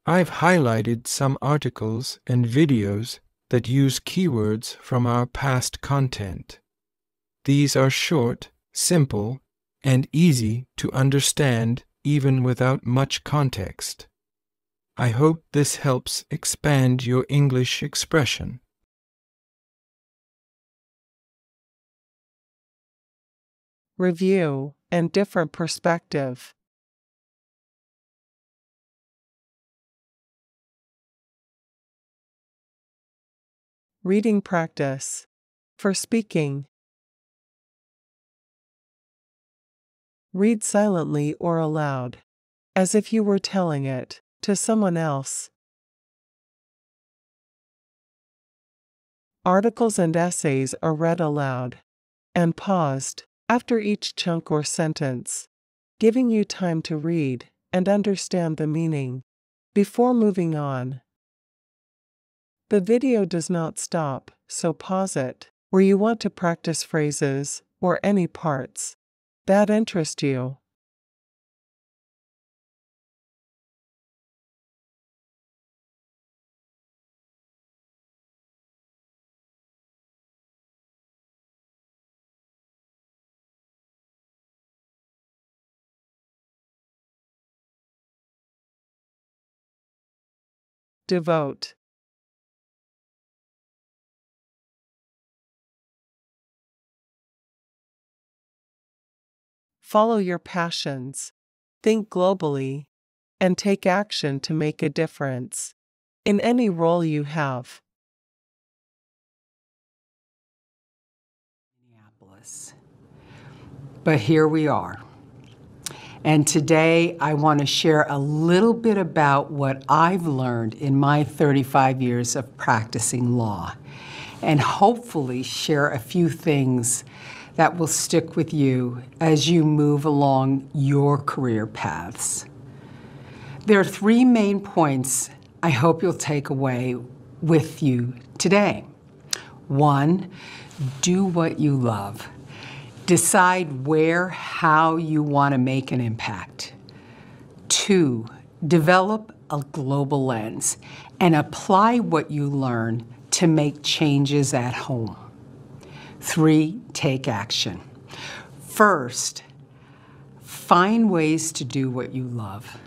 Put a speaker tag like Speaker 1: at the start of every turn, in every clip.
Speaker 1: I've highlighted some articles and videos that use keywords from our past content. These are short, simple, and easy to understand even without much context. I hope this helps expand your English expression.
Speaker 2: Review and different perspective. Reading practice. For speaking. Read silently or aloud, as if you were telling it to someone else. Articles and essays are read aloud and paused after each chunk or sentence, giving you time to read and understand the meaning before moving on. The video does not stop, so pause it where you want to practice phrases or any parts that interest you. Devote. Follow your passions, think globally, and take action to make a difference in any role you have.
Speaker 3: Minneapolis. But here we are. And today I want to share a little bit about what I've learned in my 35 years of practicing law, and hopefully share a few things that will stick with you as you move along your career paths. There are three main points I hope you'll take away with you today. 1, do what you love. Decide where, how you want to make an impact. 2, develop a global lens and apply what you learn to make changes at home. 3, take action. First, find ways to do what you love.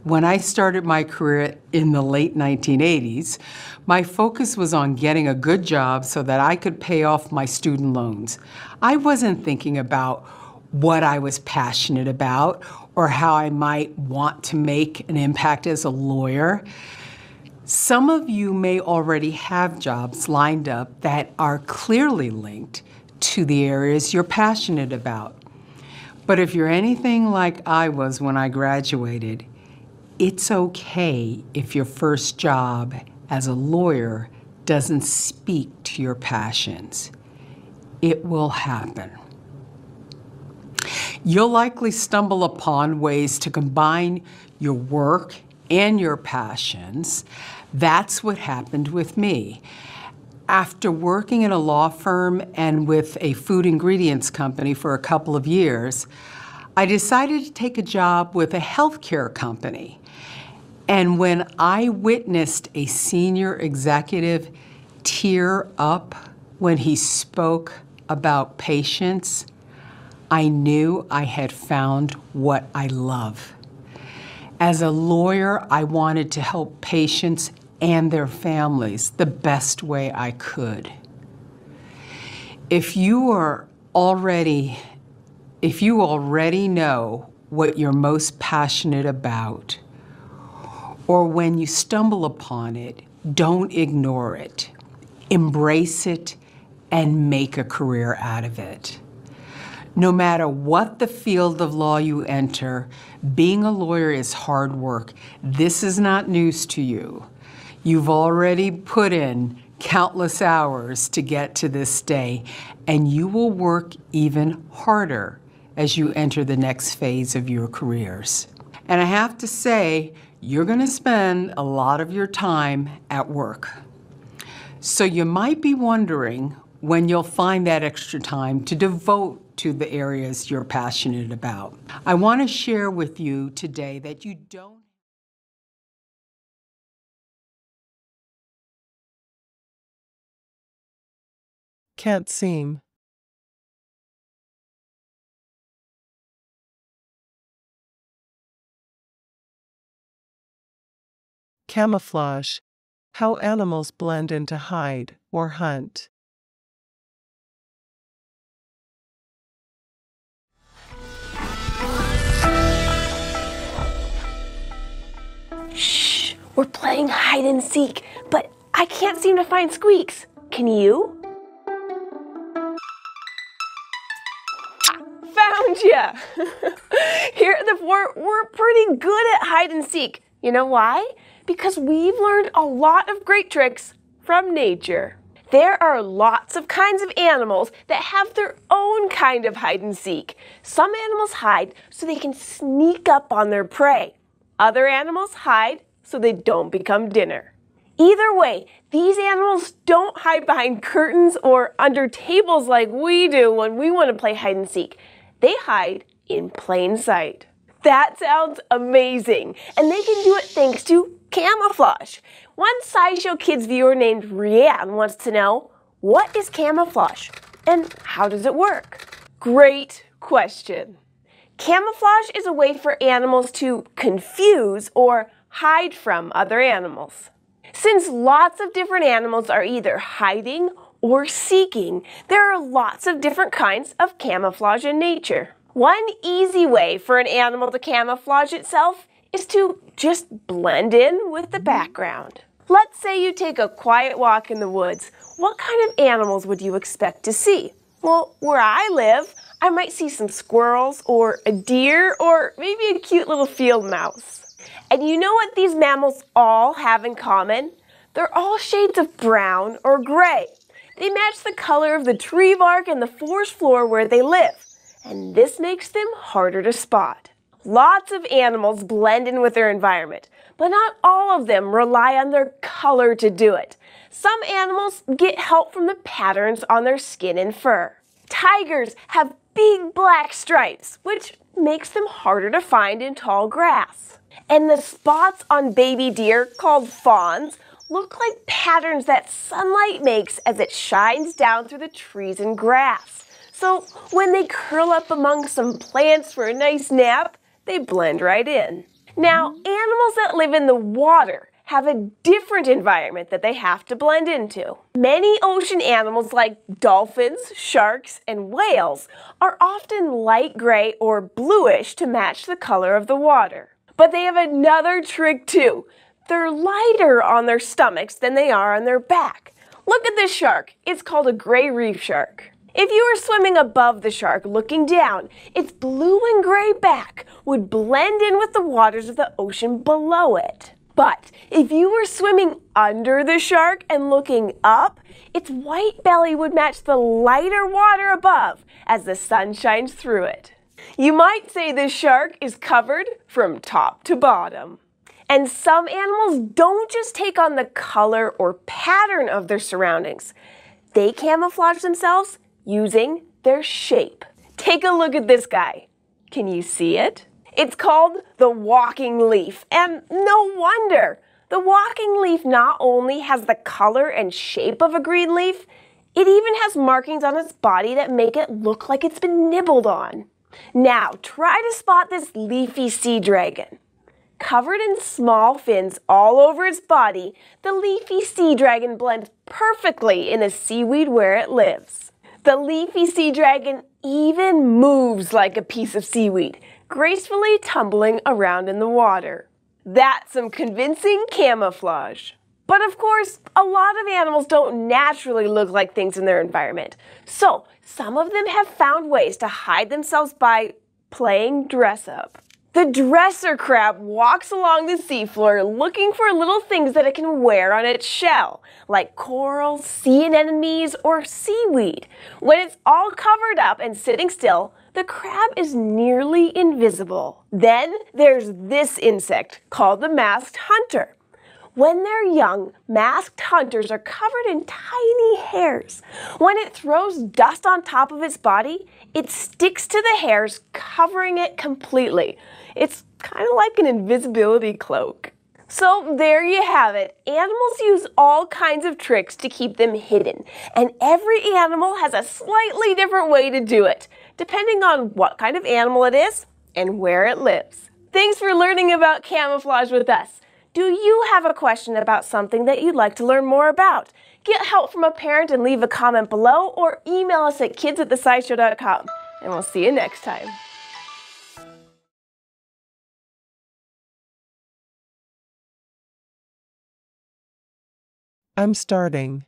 Speaker 3: When I started my career in the late 1980s, my focus was on getting a good job so that I could pay off my student loans. I wasn't thinking about what I was passionate about or how I might want to make an impact as a lawyer. Some of you may already have jobs lined up that are clearly linked to the areas you're passionate about. But if you're anything like I was when I graduated, it's okay if your first job as a lawyer doesn't speak to your passions. It will happen. You'll likely stumble upon ways to combine your work and your passions. That's what happened with me. After working in a law firm and with a food ingredients company for a couple of years, I decided to take a job with a healthcare company. And when I witnessed a senior executive tear up when he spoke about patients, I knew I had found what I love. As a lawyer, I wanted to help patients and their families the best way I could. If you already know what you're most passionate about, or when you stumble upon it, don't ignore it. Embrace it and make a career out of it. No matter what the field of law you enter, being a lawyer is hard work. This is not news to you. You've already put in countless hours to get to this day, and you will work even harder as you enter the next phase of your careers. And I have to say, you're going to spend a lot of your time at work. So you might be wondering when you'll find that extra time to devote to the areas you're passionate about. I want to share with you today that you don't
Speaker 2: can't seem. Camouflage, how animals blend in to hide or hunt.
Speaker 4: Shh, we're playing hide and seek, but I can't seem to find Squeaks. Can you? Found ya! Here at the fort, we're pretty good at hide and seek. You know why? Because we've learned a lot of great tricks from nature. There are lots of kinds of animals that have their own kind of hide and seek. Some animals hide so they can sneak up on their prey. Other animals hide so they don't become dinner. Either way, these animals don't hide behind curtains or under tables like we do when we want to play hide and seek. They hide in plain sight. That sounds amazing, and they can do it thanks to camouflage. One SciShow Kids viewer named Rianne wants to know, what is camouflage and how does it work? Great question. Camouflage is a way for animals to confuse or hide from other animals. Since lots of different animals are either hiding or seeking, there are lots of different kinds of camouflage in nature. One easy way for an animal to camouflage itself is to just blend in with the background. Let's say you take a quiet walk in the woods. What kind of animals would you expect to see? Well, where I live, I might see some squirrels or a deer or maybe a cute little field mouse. And you know what these mammals all have in common? They're all shades of brown or gray. They match the color of the tree bark and the forest floor where they live, and this makes them harder to spot. Lots of animals blend in with their environment, but not all of them rely on their color to do it. Some animals get help from the patterns on their skin and fur. Tigers have big black stripes, which makes them harder to find in tall grass. And the spots on baby deer, called fawns, look like patterns that sunlight makes as it shines down through the trees and grass. So when they curl up among some plants for a nice nap, they blend right in. Now, animals that live in the water have a different environment that they have to blend into. Many ocean animals like dolphins, sharks, and whales are often light gray or bluish to match the color of the water. But they have another trick too. They're lighter on their stomachs than they are on their back. Look at this shark. It's called a gray reef shark. If you were swimming above the shark looking down, its blue and gray back would blend in with the waters of the ocean below it. But if you were swimming under the shark and looking up, its white belly would match the lighter water above as the sun shines through it. You might say the shark is covered from top to bottom. And some animals don't just take on the color or pattern of their surroundings. They camouflage themselves using their shape. Take a look at this guy. Can you see it? It's called the walking leaf, and no wonder. The walking leaf not only has the color and shape of a green leaf, it even has markings on its body that make it look like it's been nibbled on. Now, try to spot this leafy sea dragon. Covered in small fins all over its body, the leafy sea dragon blends perfectly in the seaweed where it lives. The leafy sea dragon even moves like a piece of seaweed, gracefully tumbling around in the water. That's some convincing camouflage. But of course, a lot of animals don't naturally look like things in their environment. So, some of them have found ways to hide themselves by playing dress up. The dresser crab walks along the seafloor looking for little things that it can wear on its shell, like coral, sea anemones, or seaweed. When it's all covered up and sitting still, the crab is nearly invisible. Then there's this insect called the masked hunter. When they're young, masked hunters are covered in tiny hairs. When it throws dust on top of its body, it sticks to the hairs, covering it completely. It's kind of like an invisibility cloak. So there you have it. Animals use all kinds of tricks to keep them hidden, and every animal has a slightly different way to do it, depending on what kind of animal it is and where it lives. Thanks for learning about camouflage with us. Do you have a question about something that you'd like to learn more about? Get help from a parent and leave a comment below, or email us at kids@thescishow.com. And we'll see you next time.
Speaker 2: I'm starting.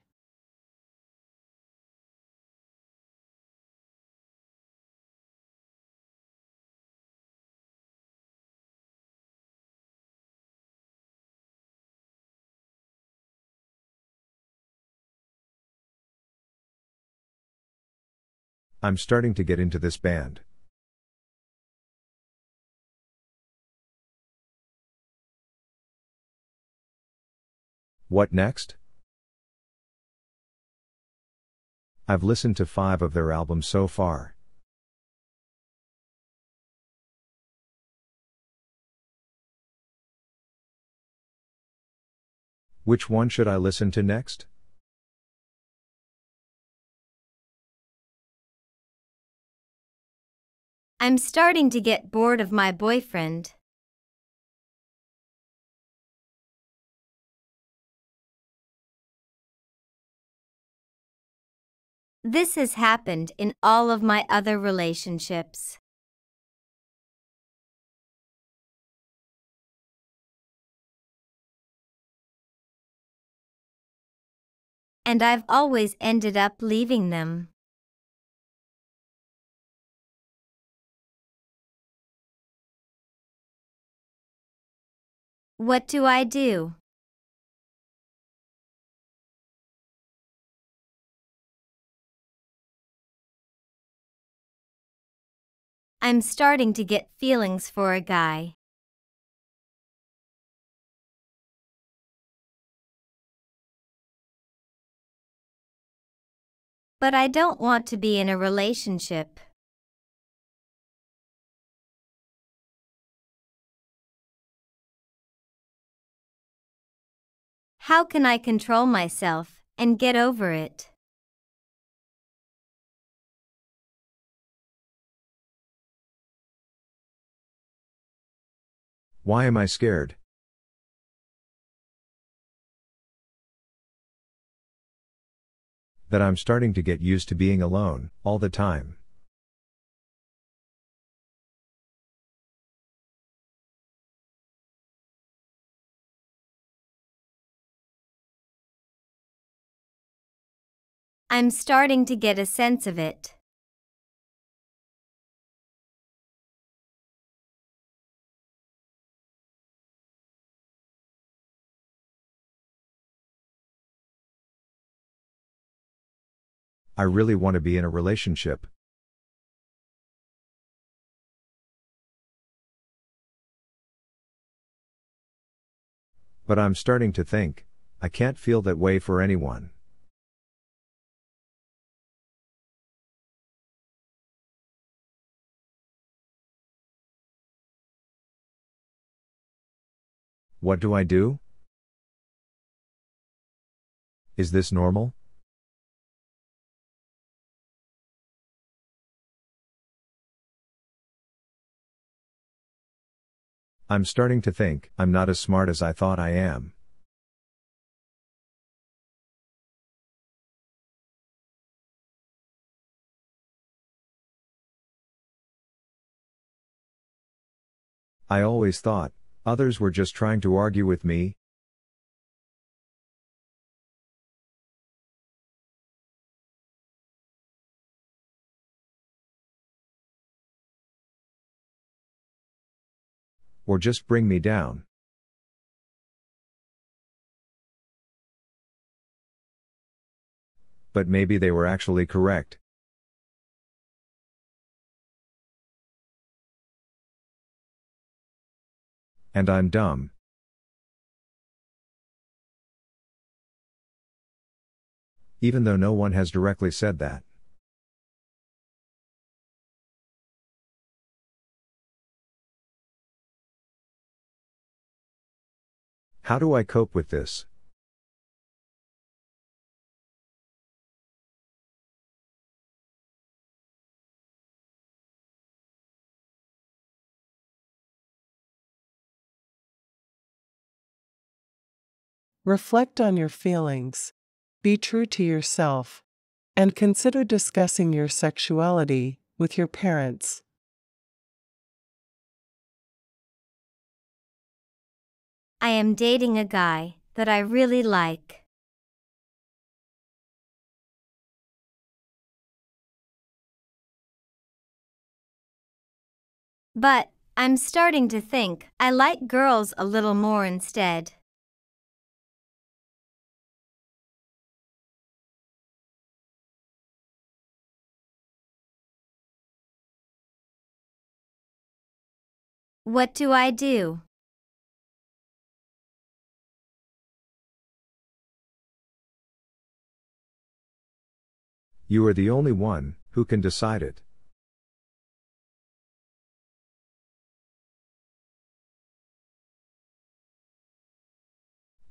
Speaker 5: I'm starting to get into this band. What next? I've listened to 5 of their albums so far. Which one should I listen to next?
Speaker 6: I'm starting to get bored of my boyfriend. This has happened in all of my other relationships. And I've always ended up leaving them. What do I do? I'm starting to get feelings for a guy. But I don't want to be in a relationship. How can I control myself and get over it?
Speaker 5: Why am I scared? That I'm starting to get used to being alone all the time.
Speaker 6: I'm starting to get a sense of it.
Speaker 5: I really want to be in a relationship. But I'm starting to think, I can't feel that way for anyone. What do I do? Is this normal? I'm starting to think I'm not as smart as I thought I am. I always thought others were just trying to argue with me. Or just bring me down. But maybe they were actually correct. And I'm dumb. Even though no one has directly said that. How do I cope with this?
Speaker 2: Reflect on your feelings, be true to yourself, and consider discussing your sexuality with your parents.
Speaker 6: I am dating a guy that I really like. But I'm starting to think I like girls a little more instead. What do I do?
Speaker 5: You are the only one who can decide it.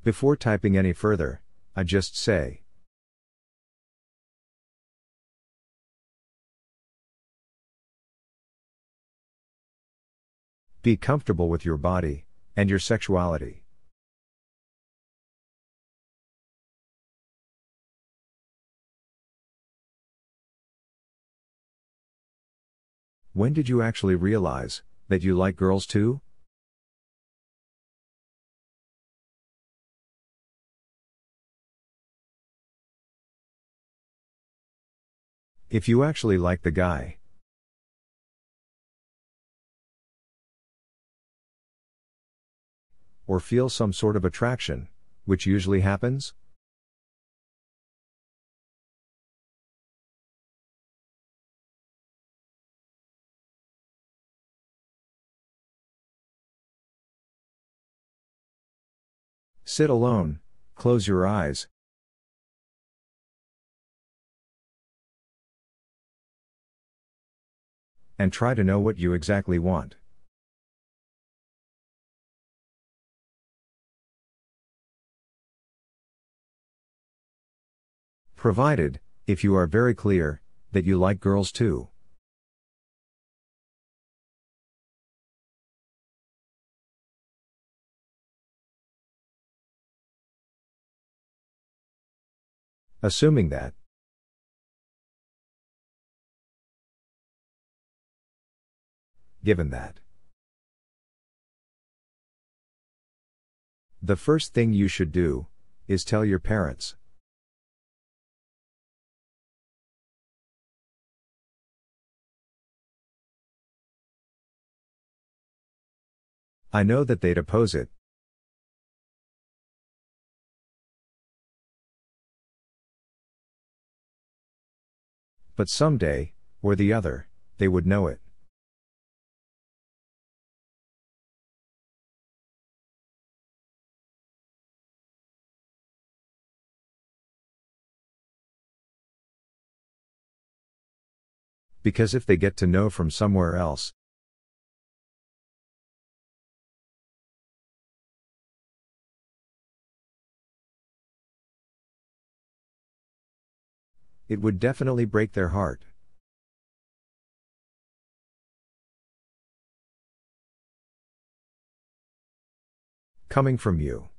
Speaker 5: Before typing any further, I just say, be comfortable with your body and your sexuality. When did you actually realize that you like girls too? If you actually like the guy, or feel some sort of attraction, which usually happens? Sit alone, close your eyes, and try to know what you exactly want. Provided, if you are very clear, that you like girls too. Assuming that. Given that. The first thing you should do is tell your parents. I know that they'd oppose it. But someday, or the other, they would know it. Because if they get to know from somewhere else, it would definitely break their heart. Coming from you.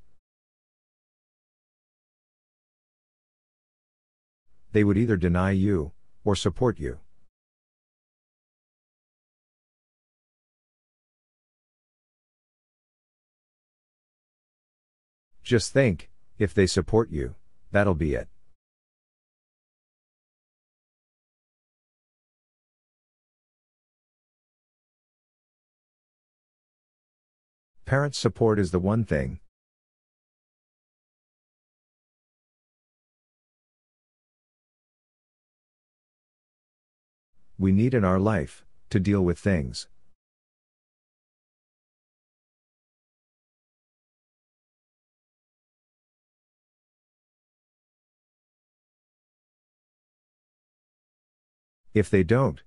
Speaker 5: They would either deny you, or support you. Just think, if they support you, that'll be it. Parent support is the one thing we need in our life to deal with things. If they don't,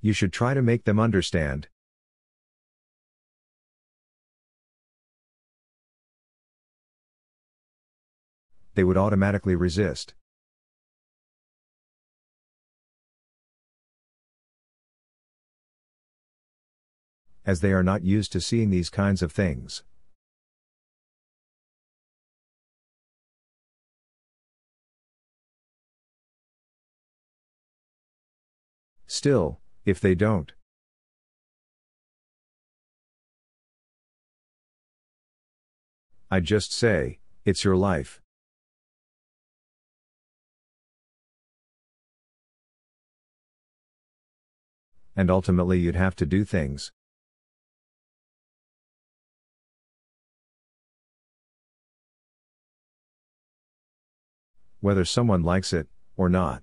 Speaker 5: you should try to make them understand they would automatically resist. As they are not used to seeing these kinds of things. Still, if they don't, I'd just say, it's your life. And ultimately you'd have to do things. Whether someone likes it, or not.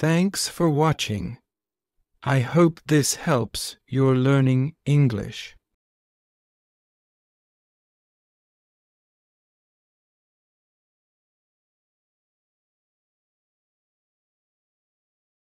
Speaker 1: Thanks for watching. I hope this helps your learning English.